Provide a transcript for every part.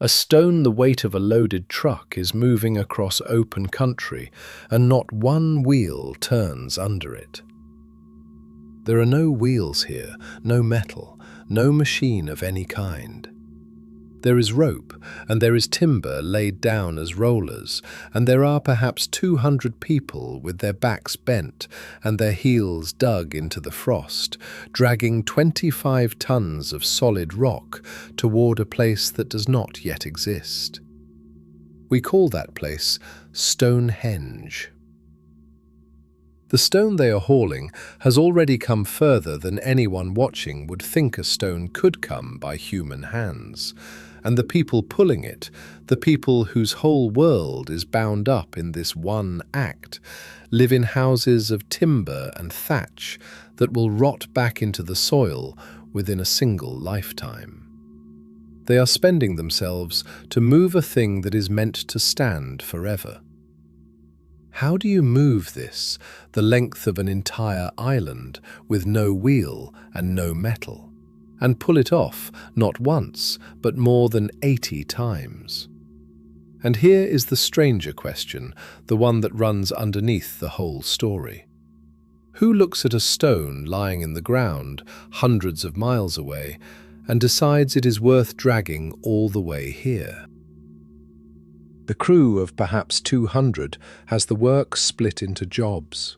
A stone the weight of a loaded truck is moving across open country, and not one wheel turns under it. There are no wheels here, no metal, no machine of any kind. There is rope, and there is timber laid down as rollers, and there are perhaps 200 people with their backs bent and their heels dug into the frost, dragging 25 tons of solid rock toward a place that does not yet exist. We call that place Stonehenge. The stone they are hauling has already come further than anyone watching would think a stone could come by human hands. And the people pulling it, the people whose whole world is bound up in this one act, live in houses of timber and thatch that will rot back into the soil within a single lifetime. They are spending themselves to move a thing that is meant to stand forever. How do you move this, the length of an entire island, with no wheel and no metal? And pull it off, not once, but more than 80 times. And here is the stranger question, the one that runs underneath the whole story. Who looks at a stone lying in the ground, hundreds of miles away, and decides it is worth dragging all the way here? The crew of perhaps 200 has the work split into jobs.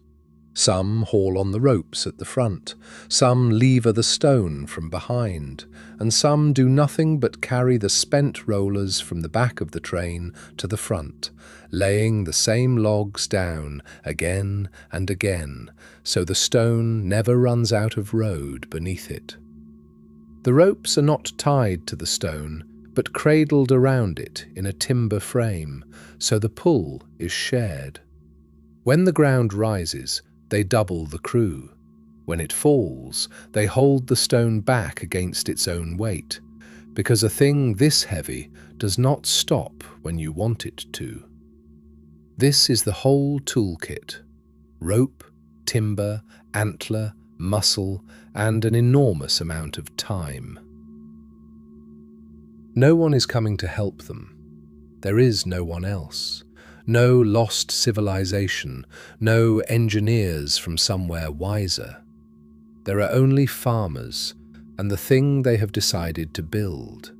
Some haul on the ropes at the front, some lever the stone from behind, and some do nothing but carry the spent rollers from the back of the train to the front, laying the same logs down again and again, so the stone never runs out of road beneath it. The ropes are not tied to the stone, but cradled around it in a timber frame, so the pull is shared. When the ground rises, they double the crew. When it falls, they hold the stone back against its own weight, because a thing this heavy does not stop when you want it to. This is the whole toolkit: rope, timber, antler, muscle, and an enormous amount of time. No one is coming to help them. There is no one else. No lost civilization, no engineers from somewhere wiser. There are only farmers and the thing they have decided to build.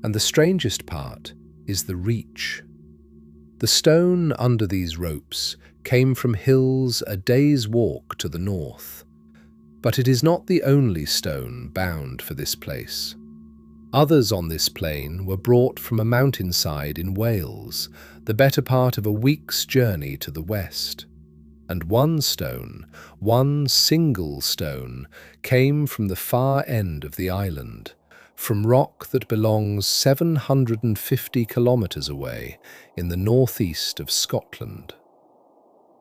And the strangest part is the reach. The stone under these ropes came from hills a day's walk to the north. But it is not the only stone bound for this place. Others on this plain were brought from a mountainside in Wales, the better part of a week's journey to the west. And one stone, one single stone, came from the far end of the island, from rock that belongs 750 kilometres away in the northeast of Scotland.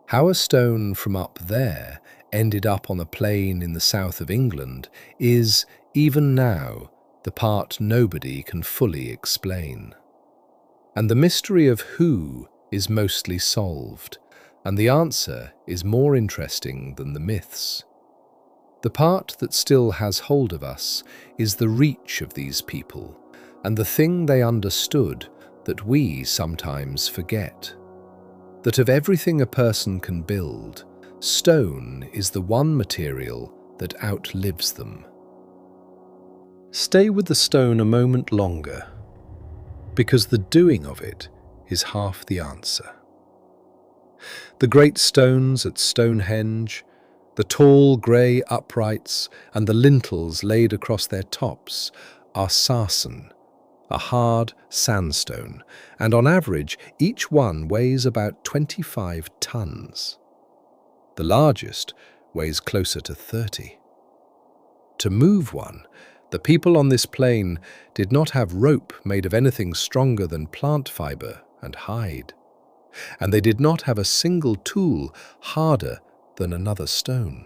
How a stone from up there ended up on a plain in the south of England is, even now, the part nobody can fully explain. And the mystery of who is mostly solved, and the answer is more interesting than the myths. The part that still has hold of us is the reach of these people, and the thing they understood that we sometimes forget. That of everything a person can build, stone is the one material that outlives them. Stay with the stone a moment longer, because the doing of it is half the answer. The great stones at Stonehenge, the tall grey uprights and the lintels laid across their tops are sarsen, a hard sandstone, and on average each one weighs about 25 tons. The largest weighs closer to 30. To move one, the people on this plain did not have rope made of anything stronger than plant fibre and hide, and they did not have a single tool harder than another stone.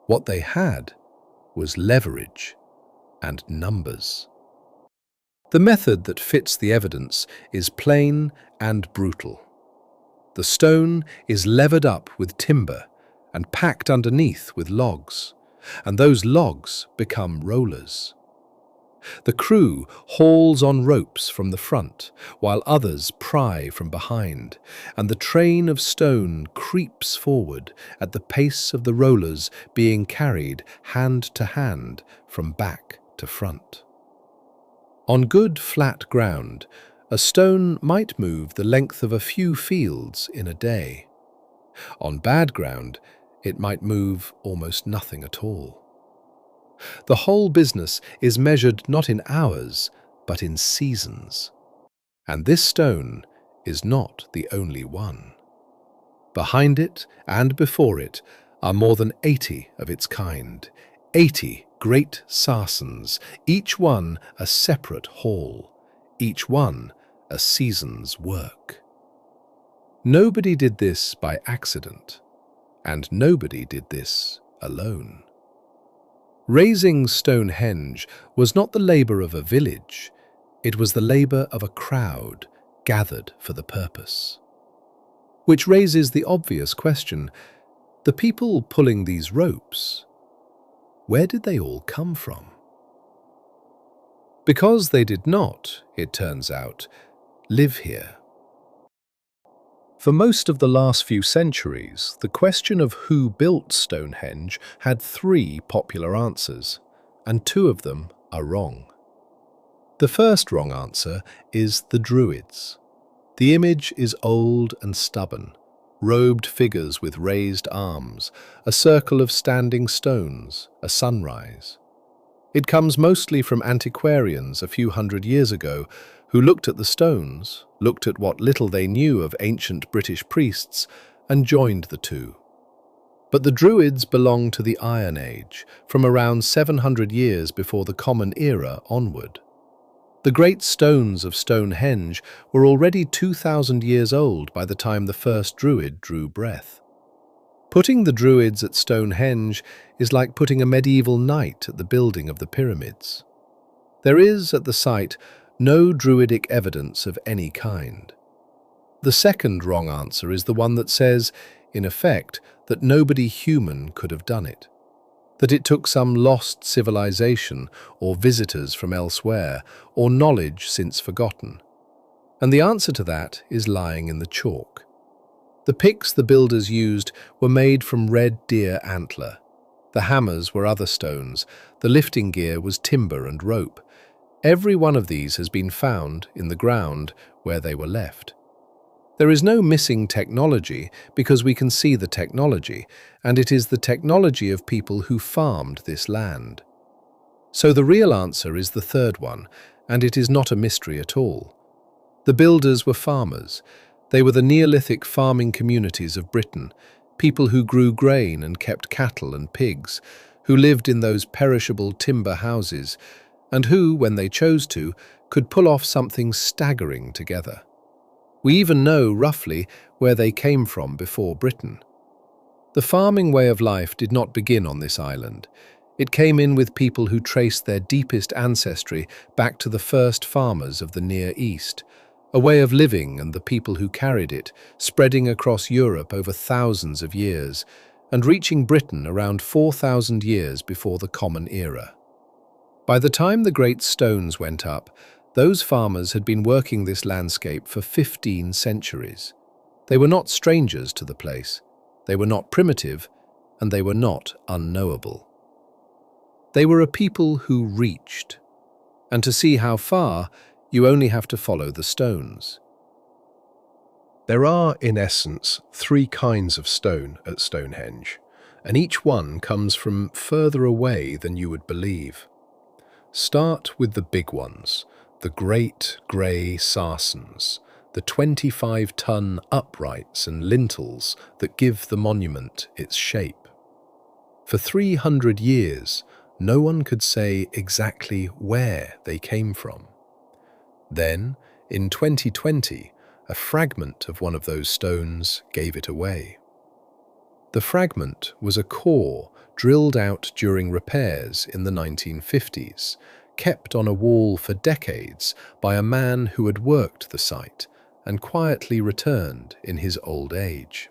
What they had was leverage and numbers. The method that fits the evidence is plain and brutal. The stone is levered up with timber and packed underneath with logs, and those logs become rollers. The crew hauls on ropes from the front, while others pry from behind, and the train of stone creeps forward at the pace of the rollers being carried hand to hand from back to front. On good flat ground, a stone might move the length of a few fields in a day. On bad ground, it might move almost nothing at all. The whole business is measured not in hours, but in seasons. And this stone is not the only one. Behind it and before it are more than 80 of its kind, 80 great sarsens, each one a separate hall, each one a season's work. Nobody did this by accident, and nobody did this alone. Raising Stonehenge was not the labour of a village, it was the labour of a crowd gathered for the purpose. Which raises the obvious question, the people pulling these ropes, where did they all come from? Because they did not, it turns out, live here. For most of the last few centuries, the question of who built Stonehenge had three popular answers, and two of them are wrong. The first wrong answer is the Druids. The image is old and stubborn, robed figures with raised arms, a circle of standing stones, a sunrise. It comes mostly from antiquarians a few hundred years ago who looked at the stones, looked at what little they knew of ancient British priests, and joined the two. But the Druids belong to the Iron Age, from around 700 years before the Common Era onward. The great stones of Stonehenge were already 2,000 years old by the time the first Druid drew breath. Putting the Druids at Stonehenge is like putting a medieval knight at the building of the pyramids. There is, at the site, no Druidic evidence of any kind. The second wrong answer is the one that says, in effect, that nobody human could have done it, that it took some lost civilization or visitors from elsewhere or knowledge since forgotten. And the answer to that is lying in the chalk. The picks the builders used were made from red deer antler. The hammers were other stones. The lifting gear was timber and rope. Every one of these has been found in the ground where they were left. There is no missing technology because we can see the technology, and it is the technology of people who farmed this land. So the real answer is the third one, and it is not a mystery at all. The builders were farmers. They were the Neolithic farming communities of Britain, people who grew grain and kept cattle and pigs, who lived in those perishable timber houses, and who, when they chose to, could pull off something staggering together. We even know, roughly, where they came from before Britain. The farming way of life did not begin on this island. It came in with people who traced their deepest ancestry back to the first farmers of the Near East, a way of living and the people who carried it, spreading across Europe over thousands of years, and reaching Britain around 4,000 years before the Common Era. By the time the great stones went up, those farmers had been working this landscape for 15 centuries. They were not strangers to the place. They were not primitive, and they were not unknowable. They were a people who reached, and to see how far, you only have to follow the stones. There are, in essence, three kinds of stone at Stonehenge, and each one comes from further away than you would believe. Start with the big ones, the great grey sarsens, the 25-ton uprights and lintels that give the monument its shape. For 300 years, no one could say exactly where they came from. Then, in 2020, a fragment of one of those stones gave it away. The fragment was a core drilled out during repairs in the 1950s, kept on a wall for decades by a man who had worked the site and quietly returned in his old age.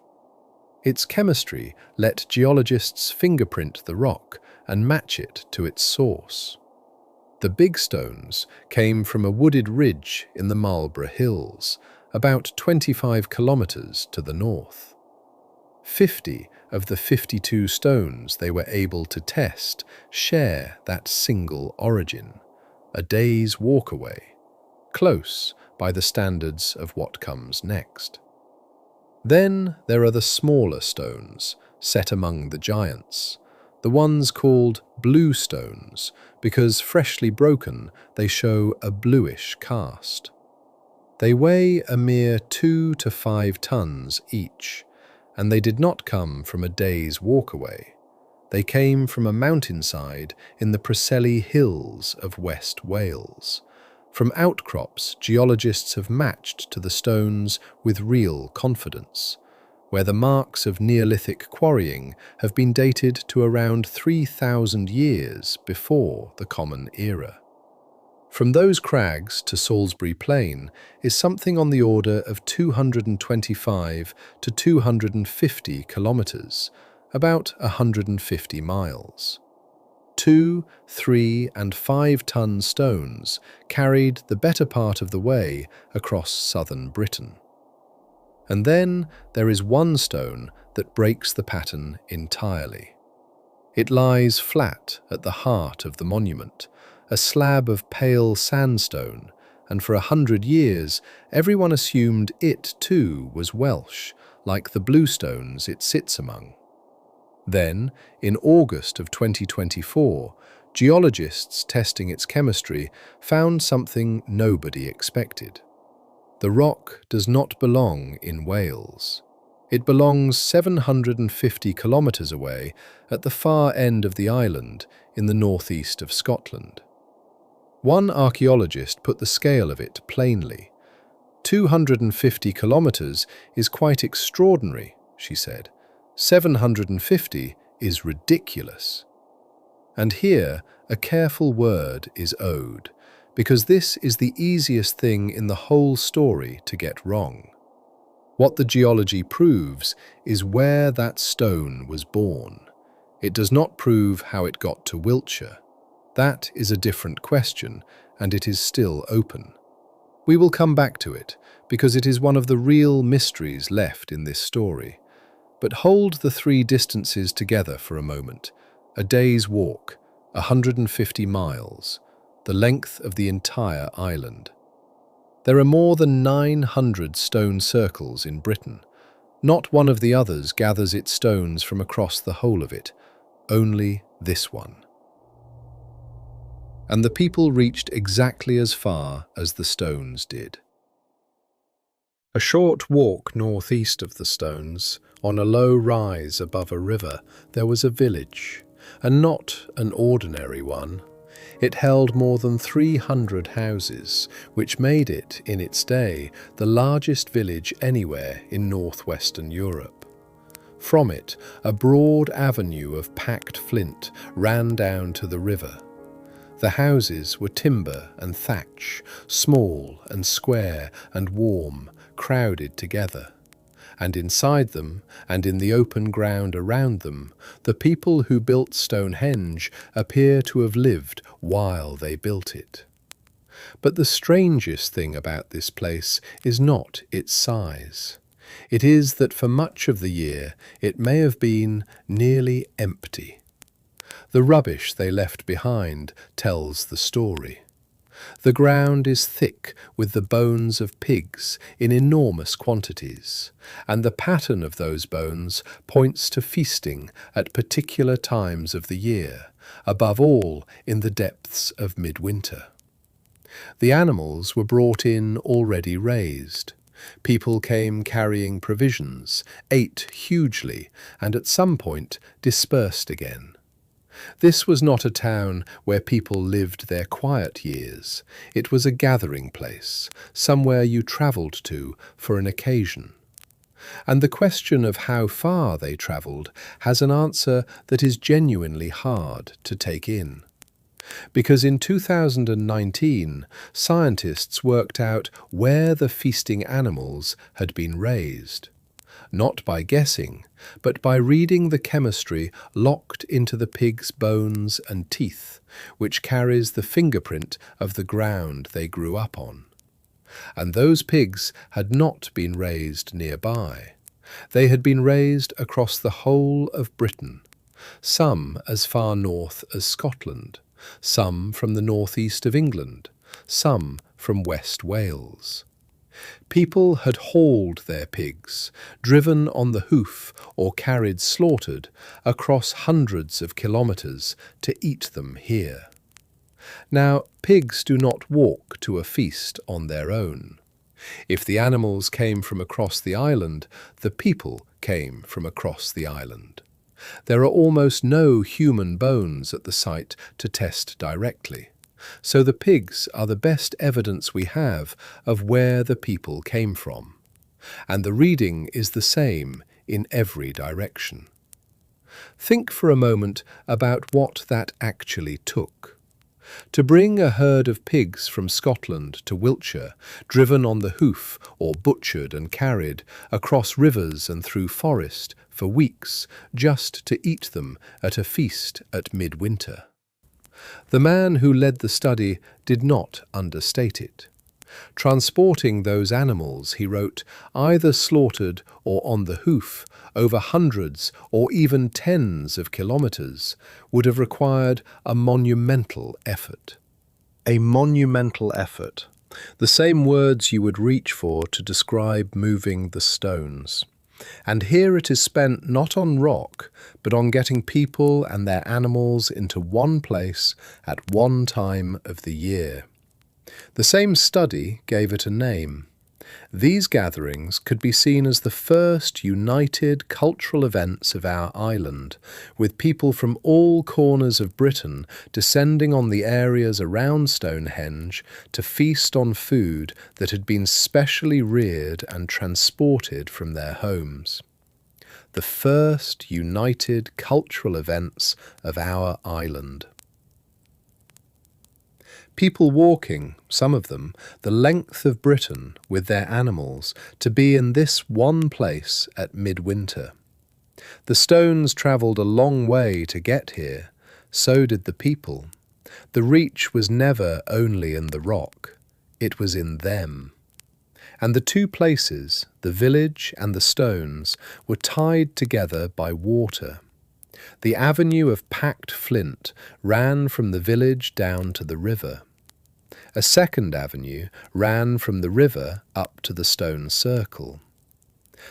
Its chemistry let geologists fingerprint the rock and match it to its source. The big stones came from a wooded ridge in the Marlborough Hills, about 25 kilometres to the north. 50 of the 52 stones they were able to test share that single origin, a day's walk away, close by the standards of what comes next. Then there are the smaller stones, set among the giants, the ones called bluestones, because freshly broken they show a bluish cast. They weigh a mere 2 to 5 tons each, and they did not come from a day's walk away. They came from a mountainside in the Preseli Hills of West Wales. From outcrops geologists have matched to the stones with real confidence, where the marks of Neolithic quarrying have been dated to around 3,000 years before the Common Era. From those crags to Salisbury Plain is something on the order of 225 to 250 kilometres, about 150 miles. 2, 3 and 5-ton stones carried the better part of the way across southern Britain. And then there is one stone that breaks the pattern entirely. It lies flat at the heart of the monument, a slab of pale sandstone, and for 100 years everyone assumed it too was Welsh, like the bluestones it sits among. Then, in August of 2024, geologists testing its chemistry found something nobody expected. The rock does not belong in Wales. It belongs 750 kilometres away at the far end of the island in the northeast of Scotland. One archaeologist put the scale of it plainly. 250 kilometres is quite extraordinary, she said. 750 is ridiculous. And here a careful word is owed, because this is the easiest thing in the whole story to get wrong. What the geology proves is where that stone was born. It does not prove how it got to Wiltshire. That is a different question, and it is still open. We will come back to it, because it is one of the real mysteries left in this story. But hold the three distances together for a moment. A day's walk, 150 miles, the length of the entire island. There are more than 900 stone circles in Britain. Not one of the others gathers its stones from across the whole of it, only this one. And the people reached exactly as far as the stones did. A short walk northeast of the stones, on a low rise above a river, there was a village, and not an ordinary one. It held more than 300 houses, which made it, in its day, the largest village anywhere in northwestern Europe. From it, a broad avenue of packed flint ran down to the river. The houses were timber and thatch, small and square and warm, crowded together. And inside them, and in the open ground around them, the people who built Stonehenge appear to have lived while they built it. But the strangest thing about this place is not its size. It is that for much of the year it may have been nearly empty. The rubbish they left behind tells the story. The ground is thick with the bones of pigs in enormous quantities, and the pattern of those bones points to feasting at particular times of the year, above all in the depths of midwinter. The animals were brought in already raised. People came carrying provisions, ate hugely, and at some point dispersed again. This was not a town where people lived their quiet years. It was a gathering place, somewhere you travelled to for an occasion. And the question of how far they travelled has an answer that is genuinely hard to take in. Because in 2019, scientists worked out where the feasting animals had been raised. not by guessing, but by reading the chemistry locked into the pig's bones and teeth, which carries the fingerprint of the ground they grew up on. And those pigs had not been raised nearby. They had been raised across the whole of Britain, some as far north as Scotland, some from the northeast of England, some from West Wales. People had hauled their pigs, driven on the hoof or carried slaughtered, across hundreds of kilometres to eat them here. Now, pigs do not walk to a feast on their own. If the animals came from across the island, the people came from across the island. There are almost no human bones at the site to test directly, so the pigs are the best evidence we have of where the people came from, and the reading is the same in every direction. Think for a moment about what that actually took. To bring a herd of pigs from Scotland to Wiltshire, driven on the hoof or butchered and carried across rivers and through forest for weeks, just to eat them at a feast at midwinter. The man who led the study did not understate it. Transporting those animals, he wrote, either slaughtered or on the hoof, over hundreds or even tens of kilometres, would have required a monumental effort. A monumental effort. The same words you would reach for to describe moving the stones. And here it is spent not on rock, but on getting people and their animals into one place at one time of the year. The same study gave it a name. These gatherings could be seen as the first united cultural events of our island, with people from all corners of Britain descending on the areas around Stonehenge to feast on food that had been specially reared and transported from their homes. The first united cultural events of our island. People walking, some of them, the length of Britain with their animals to be in this one place at midwinter. The stones travelled a long way to get here, so did the people. The reach was never only in the rock, it was in them. And the two places, the village and the stones, were tied together by water. The avenue of packed flint ran from the village down to the river. A second avenue ran from the river up to the stone circle.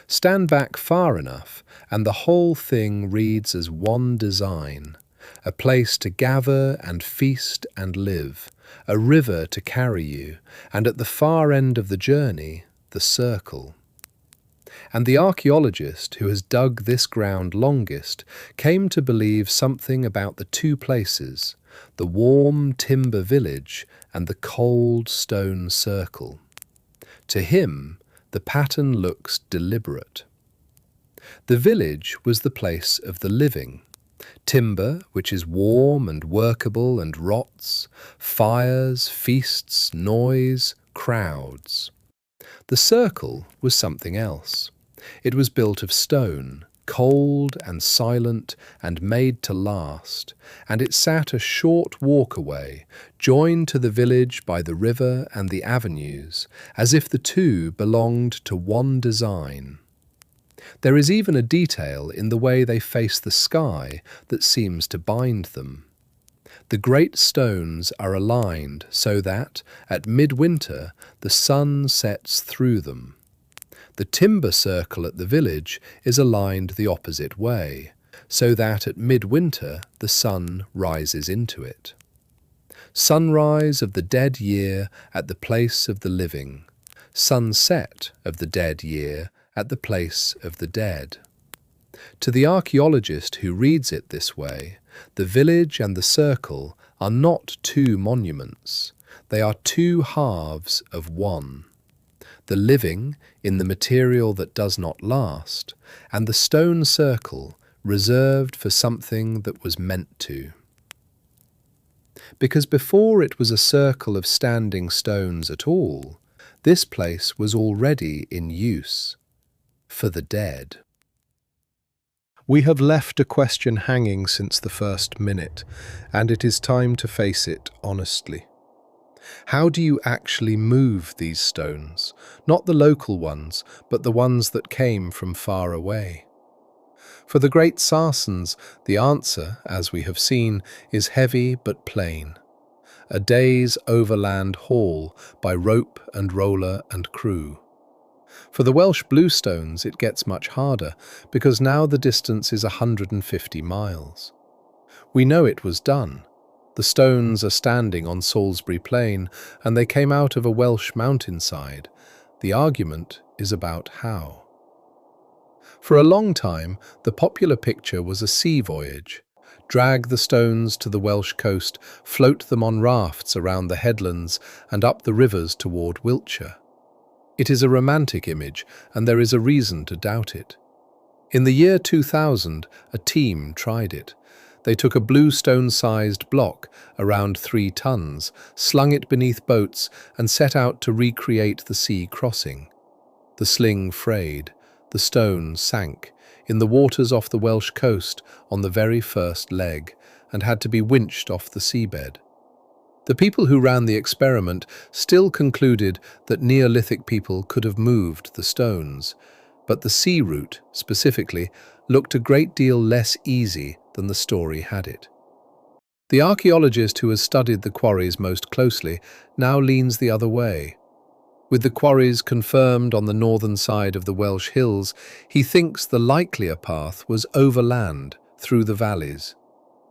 Stand back far enough, and the whole thing reads as one design, a place to gather and feast and live, a river to carry you, and at the far end of the journey, the circle. And the archaeologist who has dug this ground longest came to believe something about the two places, the warm timber village and the cold stone circle. To him, the pattern looks deliberate. The village was the place of the living. Timber, which is warm and workable and rots, fires, feasts, noise, crowds. The circle was something else. It was built of stone, cold and silent and made to last, and it sat a short walk away, joined to the village by the river and the avenues, as if the two belonged to one design. There is even a detail in the way they face the sky that seems to bind them. The great stones are aligned so that, at midwinter, the sun sets through them. The timber circle at the village is aligned the opposite way, so that at midwinter the sun rises into it. Sunrise of the dead year at the place of the living, sunset of the dead year at the place of the dead. To the archaeologist who reads it this way, the village and the circle are not two monuments, they are two halves of one. The living in the material that does not last, and the stone circle reserved for something that was meant to. Because before it was a circle of standing stones at all, this place was already in use. for the dead. We have left a question hanging since the first minute, and it is time to face it honestly. How do you actually move these stones? Not the local ones, but the ones that came from far away. For the great sarsens, the answer, as we have seen, is heavy but plain. A day's overland haul by rope and roller and crew. For the Welsh bluestones, it gets much harder, because now the distance is 150 miles. We know it was done. The stones are standing on Salisbury Plain, and they came out of a Welsh mountainside. The argument is about how. For a long time, the popular picture was a sea voyage. Drag the stones to the Welsh coast, float them on rafts around the headlands and up the rivers toward Wiltshire. It is a romantic image, and there is a reason to doubt it. In the year 2000, a team tried it. They took a bluestone-sized block, around 3 tons, slung it beneath boats, and set out to recreate the sea crossing. The sling frayed. The stone sank in the waters off the Welsh coast on the very first leg, and had to be winched off the seabed. The people who ran the experiment still concluded that Neolithic people could have moved the stones, but the sea route, specifically, looked a great deal less easy than the story had it. The archaeologist who has studied the quarries most closely now leans the other way. With the quarries confirmed on the northern side of the Welsh hills, he thinks the likelier path was overland through the valleys.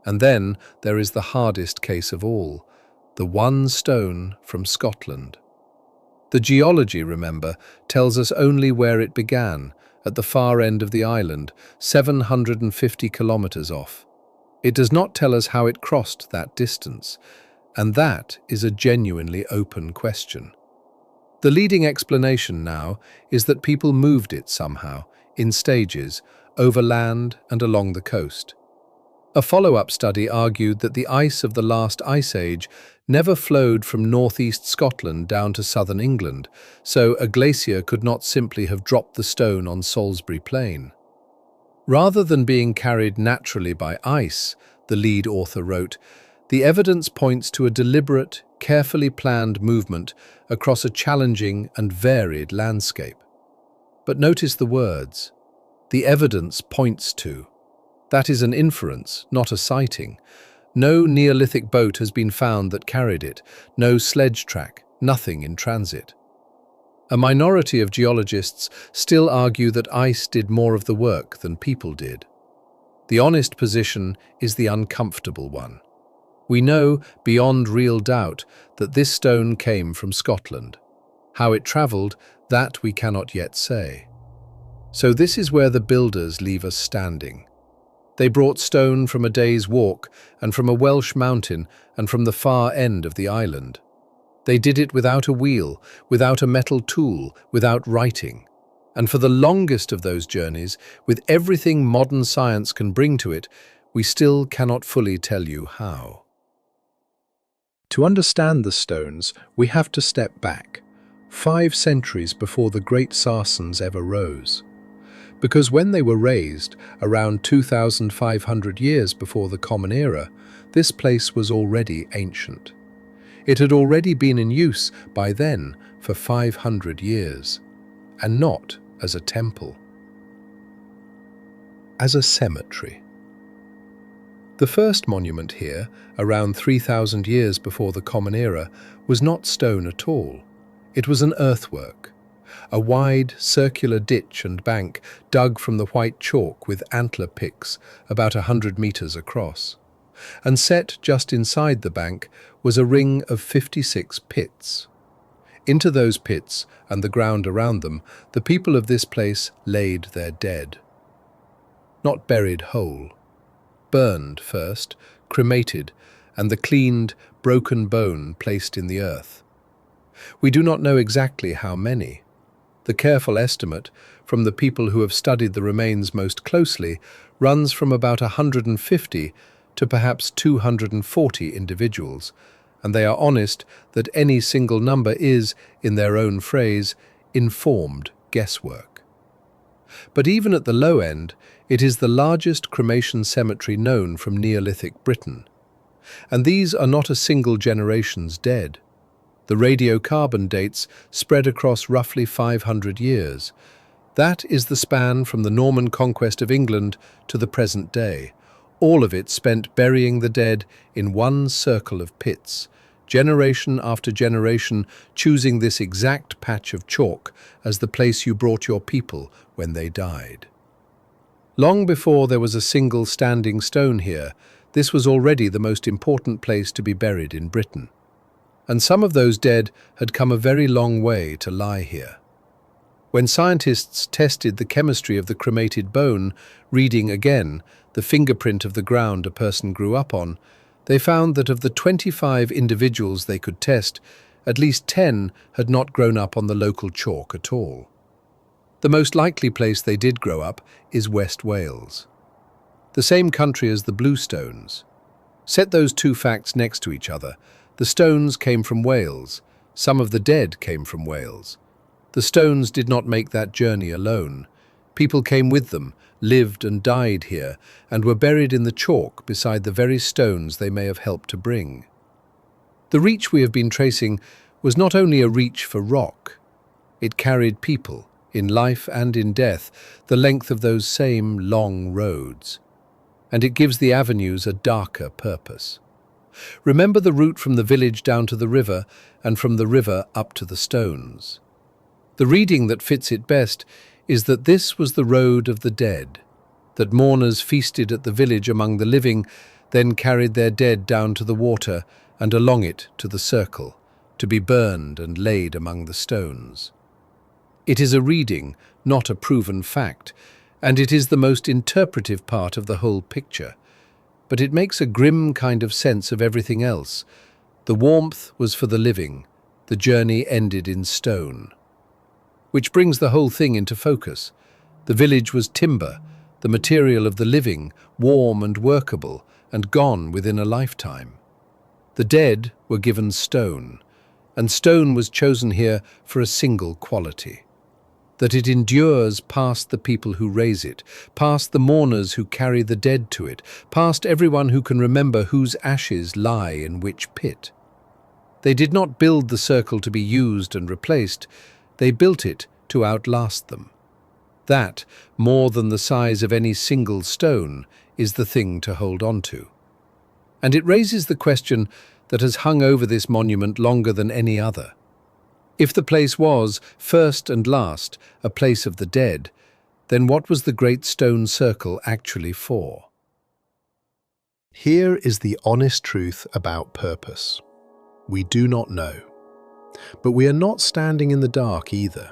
And then there is the hardest case of all, the one stone from Scotland. The geology, remember, tells us only where it began, at the far end of the island, 750 kilometres off. It does not tell us how it crossed that distance, and that is a genuinely open question. The leading explanation now is that people moved it somehow, in stages, over land and along the coast. A follow-up study argued that the ice of the last ice age never flowed from northeast Scotland down to southern England, so a glacier could not simply have dropped the stone on Salisbury Plain. Rather than being carried naturally by ice, the lead author wrote, the evidence points to a deliberate, carefully planned movement across a challenging and varied landscape. But notice the words, the evidence points to. That is an inference, not a sighting. No Neolithic boat has been found that carried it, no sledge track, nothing in transit. A minority of geologists still argue that ice did more of the work than people did. The honest position is the uncomfortable one. We know, beyond real doubt, that this stone came from Scotland. How it travelled, that we cannot yet say. So this is where the builders leave us standing. They brought stone from a day's walk, and from a Welsh mountain, and from the far end of the island. They did it without a wheel, without a metal tool, without writing. And for the longest of those journeys, with everything modern science can bring to it, we still cannot fully tell you how. To understand the stones, we have to step back, 5 centuries before the great sarsens ever rose. Because when they were raised, around 2,500 years before the Common Era, this place was already ancient. It had already been in use by then for 500 years, and not as a temple. As a cemetery. The first monument here, around 3,000 years before the Common Era, was not stone at all. It was an earthwork. A wide, circular ditch and bank dug from the white chalk with antler picks about 100 meters across. And set just inside the bank was a ring of 56 pits. Into those pits, and the ground around them, the people of this place laid their dead. Not buried whole. Burned first, cremated, and the cleaned, broken bone placed in the earth. We do not know exactly how many. The careful estimate, from the people who have studied the remains most closely, runs from about 150 to perhaps 240 individuals, and they are honest that any single number is, in their own phrase, informed guesswork. But even at the low end, it is the largest cremation cemetery known from Neolithic Britain. And these are not a single generation's dead. The radiocarbon dates spread across roughly 500 years. That is the span from the Norman conquest of England to the present day, all of it spent burying the dead in one circle of pits, generation after generation choosing this exact patch of chalk as the place you brought your people when they died. Long before there was a single standing stone here, this was already the most important place to be buried in Britain. And some of those dead had come a very long way to lie here. When scientists tested the chemistry of the cremated bone, reading again the fingerprint of the ground a person grew up on, they found that of the 25 individuals they could test, at least 10 had not grown up on the local chalk at all. The most likely place they did grow up is West Wales, the same country as the bluestones. Set those two facts next to each other. The stones came from Wales. Some of the dead came from Wales. The stones did not make that journey alone. People came with them, lived and died here, and were buried in the chalk beside the very stones they may have helped to bring. The reach we have been tracing was not only a reach for rock. It carried people, in life and in death, the length of those same long roads. And it gives the avenues a darker purpose. Remember the route from the village down to the river and from the river up to the stones. The reading that fits it best is that this was the road of the dead, that mourners feasted at the village among the living, then carried their dead down to the water and along it to the circle, to be burned and laid among the stones. It is a reading, not a proven fact, and it is the most interpretive part of the whole picture. But it makes a grim kind of sense of everything else. The warmth was for the living, the journey ended in stone. Which brings the whole thing into focus. The village was timber, the material of the living, warm and workable, and gone within a lifetime. The dead were given stone, and stone was chosen here for a single quality. That it endures past the people who raise it, past the mourners who carry the dead to it, past everyone who can remember whose ashes lie in which pit. They did not build the circle to be used and replaced, they built it to outlast them. That, more than the size of any single stone, is the thing to hold on to. And it raises the question that has hung over this monument longer than any other. If the place was, first and last, a place of the dead, then what was the great stone circle actually for? Here is the honest truth about purpose. We do not know. But we are not standing in the dark either.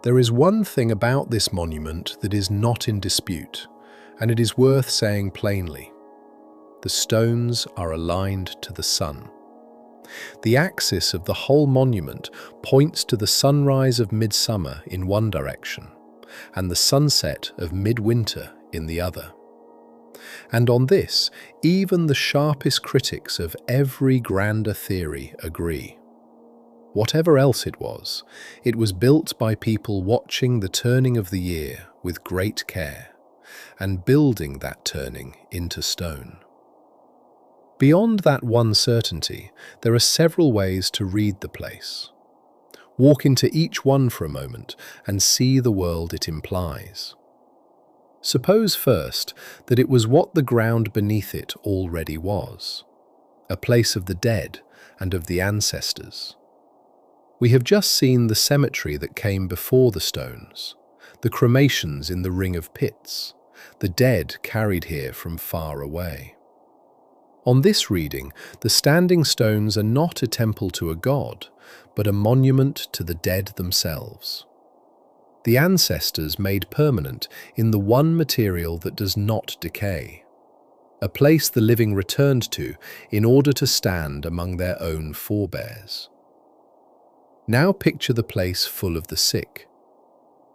There is one thing about this monument that is not in dispute, and it is worth saying plainly. The stones are aligned to the sun. The axis of the whole monument points to the sunrise of midsummer in one direction, and the sunset of midwinter in the other. And on this, even the sharpest critics of every grander theory agree. Whatever else it was built by people watching the turning of the year with great care, and building that turning into stone. Beyond that one certainty, there are several ways to read the place. Walk into each one for a moment and see the world it implies. Suppose first that it was what the ground beneath it already was, a place of the dead and of the ancestors. We have just seen the cemetery that came before the stones, the cremations in the ring of pits, the dead carried here from far away. On this reading, the standing stones are not a temple to a god, but a monument to the dead themselves. The ancestors made permanent in the one material that does not decay, a place the living returned to in order to stand among their own forebears. Now picture the place full of the sick.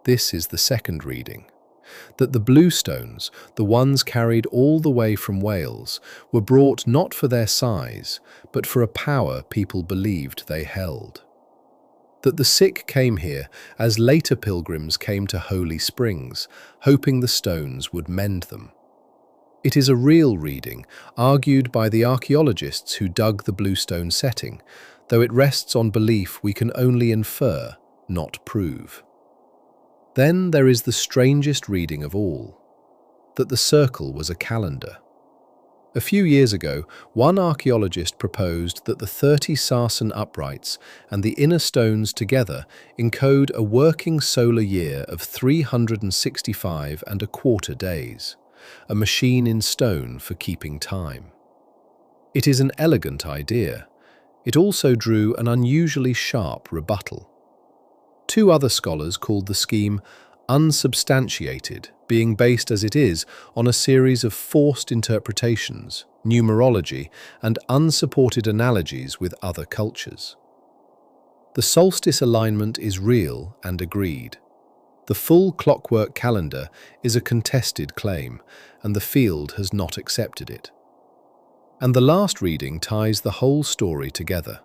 This is the second reading. That the bluestones, the ones carried all the way from Wales, were brought not for their size, but for a power people believed they held. that the sick came here as later pilgrims came to holy springs, hoping the stones would mend them. It is a real reading, argued by the archaeologists who dug the bluestone setting, though it rests on belief we can only infer, not prove. Then there is the strangest reading of all, that the circle was a calendar. A few years ago, one archaeologist proposed that the 30 sarsen uprights and the inner stones together encode a working solar year of 365 and a quarter days, a machine in stone for keeping time. It is an elegant idea. It also drew an unusually sharp rebuttal. Two other scholars called the scheme unsubstantiated, being based as it is on a series of forced interpretations, numerology, and unsupported analogies with other cultures. The solstice alignment is real and agreed. The full clockwork calendar is a contested claim, and the field has not accepted it. And the last reading ties the whole story together.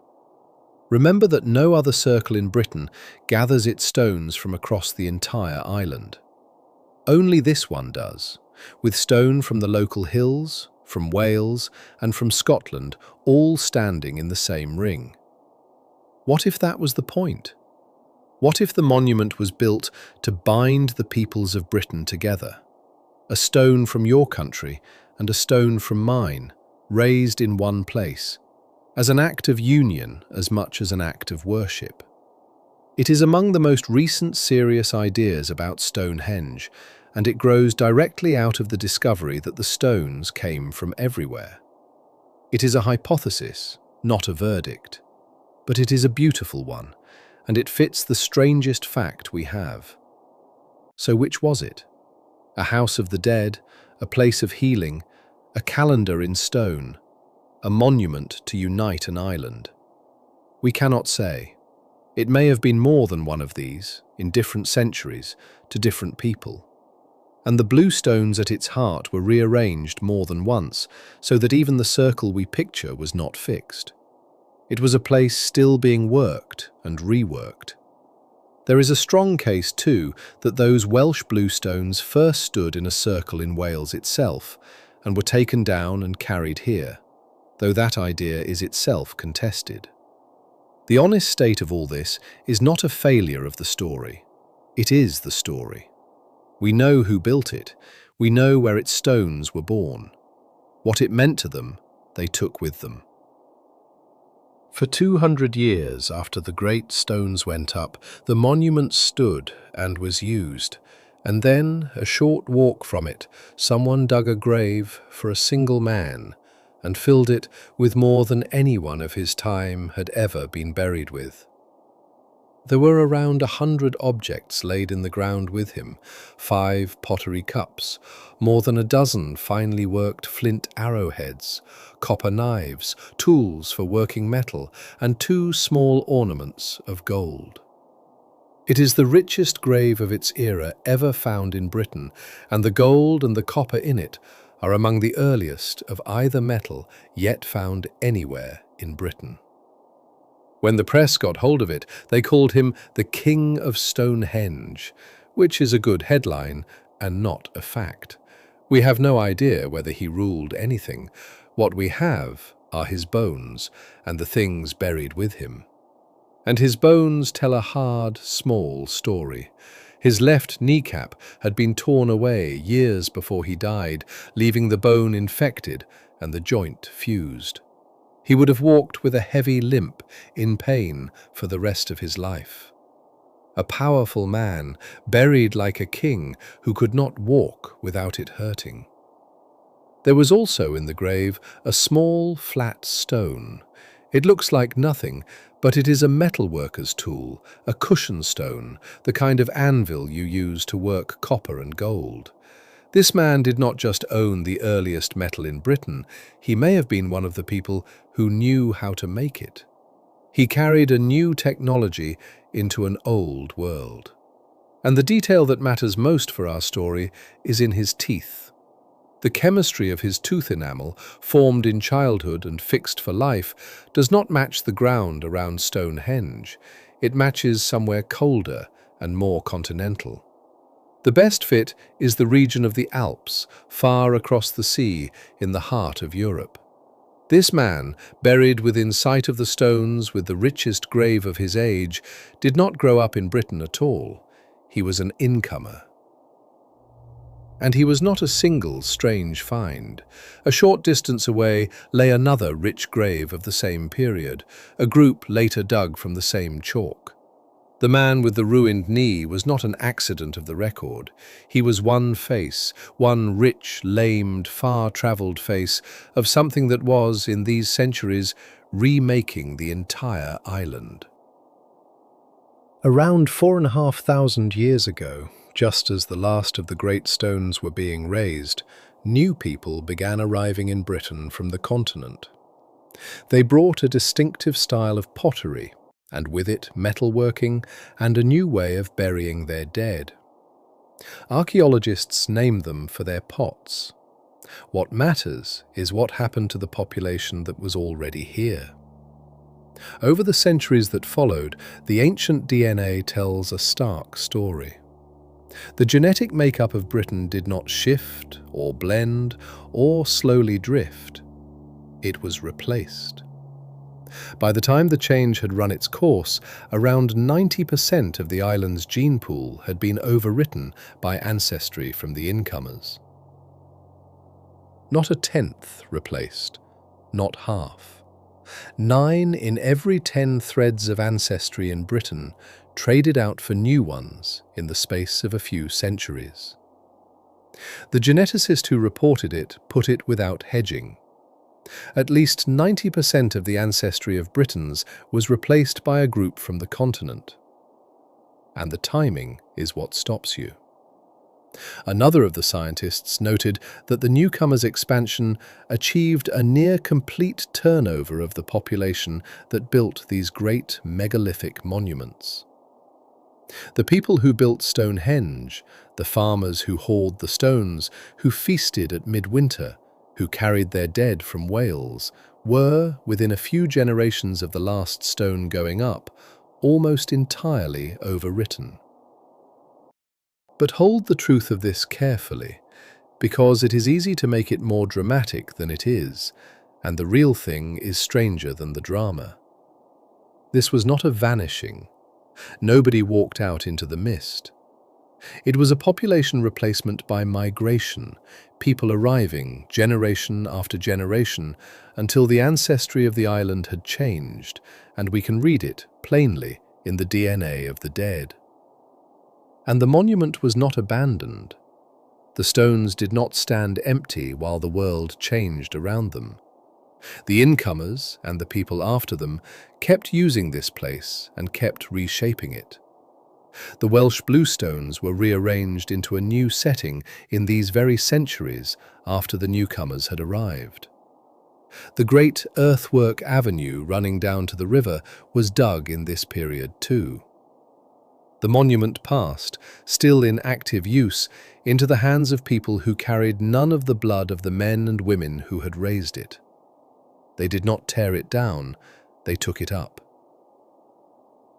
Remember that no other circle in Britain gathers its stones from across the entire island. Only this one does, with stone from the local hills, from Wales, and from Scotland, all standing in the same ring. What if that was the point? What if the monument was built to bind the peoples of Britain together? A stone from your country and a stone from mine, raised in one place, as an act of union as much as an act of worship. It is among the most recent serious ideas about Stonehenge, and it grows directly out of the discovery that the stones came from everywhere. It is a hypothesis, not a verdict, but it is a beautiful one, and it fits the strangest fact we have. So which was it? A house of the dead, a place of healing, a calendar in stone, a monument to unite an island? We cannot say. It may have been more than one of these, in different centuries, to different people. And the bluestones at its heart were rearranged more than once, so that even the circle we picture was not fixed. It was a place still being worked and reworked. There is a strong case, too, that those Welsh bluestones first stood in a circle in Wales itself, and were taken down and carried here, though that idea is itself contested. The honest state of all this is not a failure of the story. It is the story. We know who built it. We know where its stones were born. What it meant to them, they took with them. For 200 years after the great stones went up, the monument stood and was used. And then, a short walk from it, someone dug a grave for a single man and filled it with more than anyone of his time had ever been buried with. There were around 100 objects laid in the ground with him, 5 pottery cups, more than a dozen finely worked flint arrowheads, copper knives, tools for working metal, and 2 small ornaments of gold. It is the richest grave of its era ever found in Britain, and the gold and the copper in it are among the earliest of either metal yet found anywhere in Britain. When the press got hold of it, they called him the King of Stonehenge, which is a good headline and not a fact. We have no idea whether he ruled anything. What we have are his bones and the things buried with him. And his bones tell a hard, small story. His left kneecap had been torn away years before he died, leaving the bone infected and the joint fused. He would have walked with a heavy limp, in pain, for the rest of his life. A powerful man, buried like a king, who could not walk without it hurting. There was also in the grave a small, flat stone. It looks like nothing, but it is a metalworker's tool, a cushion stone, the kind of anvil you use to work copper and gold. This man did not just own the earliest metal in Britain, he may have been one of the people who knew how to make it. He carried a new technology into an old world. And the detail that matters most for our story is in his teeth. The chemistry of his tooth enamel, formed in childhood and fixed for life, does not match the ground around Stonehenge. It matches somewhere colder and more continental. The best fit is the region of the Alps, far across the sea in the heart of Europe. This man, buried within sight of the stones with the richest grave of his age, did not grow up in Britain at all. He was an incomer. And he was not a single strange find. A short distance away lay another rich grave of the same period, a group later dug from the same chalk. The man with the ruined knee was not an accident of the record. He was one face, one rich, lamed, far-travelled face of something that was, in these centuries, remaking the entire island. Around 4,500 years ago, just as the last of the great stones were being raised, new people began arriving in Britain from the continent. They brought a distinctive style of pottery, and with it metalworking and a new way of burying their dead. Archaeologists name them for their pots. What matters is what happened to the population that was already here. Over the centuries that followed, the ancient DNA tells a stark story. The genetic makeup of Britain did not shift or blend or slowly drift. It was replaced. By the time the change had run its course, around 90% of the island's gene pool had been overwritten by ancestry from the incomers. Not a tenth replaced, not half. 9 in every 10 threads of ancestry in Britain traded out for new ones in the space of a few centuries. The geneticist who reported it put it without hedging. At least 90% of the ancestry of Britons was replaced by a group from the continent. And the timing is what stops you. Another of the scientists noted that the newcomers' expansion achieved a near-complete turnover of the population that built these great megalithic monuments. The people who built Stonehenge, the farmers who hauled the stones, who feasted at midwinter, who carried their dead from Wales, were, within a few generations of the last stone going up, almost entirely overwritten. But hold the truth of this carefully, because it is easy to make it more dramatic than it is, and the real thing is stranger than the drama. This was not a vanishing. Nobody walked out into the mist. It was a population replacement by migration, people arriving generation after generation until the ancestry of the island had changed, and we can read it plainly in the DNA of the dead. And the monument was not abandoned. The stones did not stand empty while the world changed around them. The incomers, and the people after them, kept using this place and kept reshaping it. The Welsh bluestones were rearranged into a new setting in these very centuries after the newcomers had arrived. The great earthwork avenue running down to the river was dug in this period too. The monument passed, still in active use, into the hands of people who carried none of the blood of the men and women who had raised it. They did not tear it down, they took it up.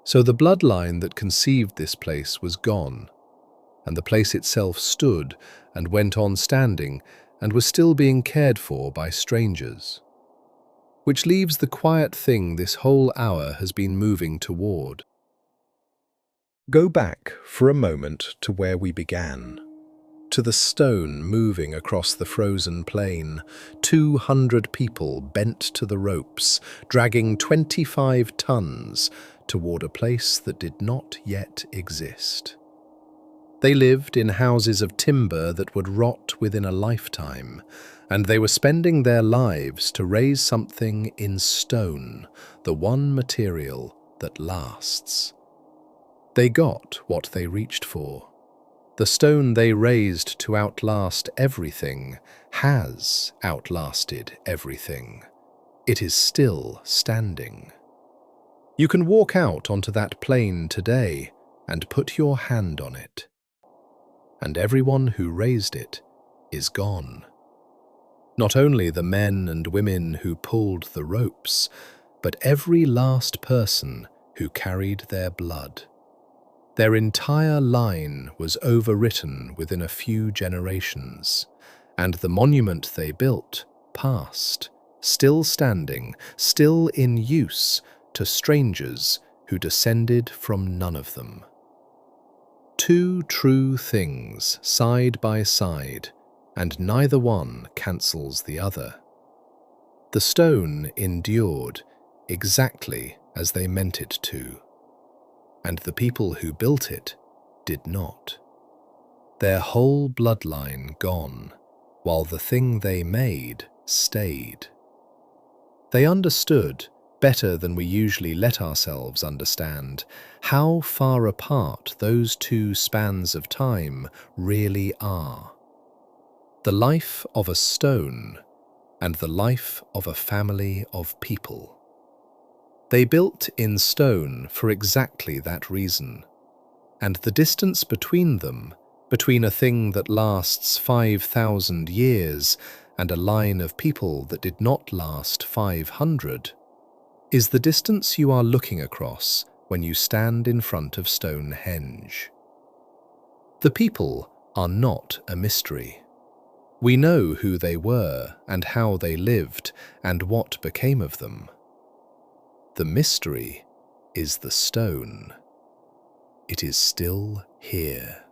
So the bloodline that conceived this place was gone, and the place itself stood and went on standing and was still being cared for by strangers. Which leaves the quiet thing this whole hour has been moving toward. Go back for a moment to where we began. To the stone moving across the frozen plain, 200 people bent to the ropes, dragging 25 tons toward a place that did not yet exist. They lived in houses of timber that would rot within a lifetime, and they were spending their lives to raise something in stone, the one material that lasts. They got what they reached for. The stone they raised to outlast everything has outlasted everything. It is still standing. You can walk out onto that plain today and put your hand on it. And everyone who raised it is gone. Not only the men and women who pulled the ropes, but every last person who carried their blood. Their entire line was overwritten within a few generations, and the monument they built passed, still standing, still in use, to strangers who descended from none of them. Two true things side by side, and neither one cancels the other. The stone endured exactly as they meant it to, and the people who built it did not. Their whole bloodline gone, while the thing they made stayed. They understood, better than we usually let ourselves understand, how far apart those two spans of time really are. The life of a stone and the life of a family of people. They built in stone for exactly that reason, and the distance between them, between a thing that lasts 5,000 years and a line of people that did not last 500, is the distance you are looking across when you stand in front of Stonehenge. The people are not a mystery. We know who they were and how they lived and what became of them. The mystery is the stone. It is still here.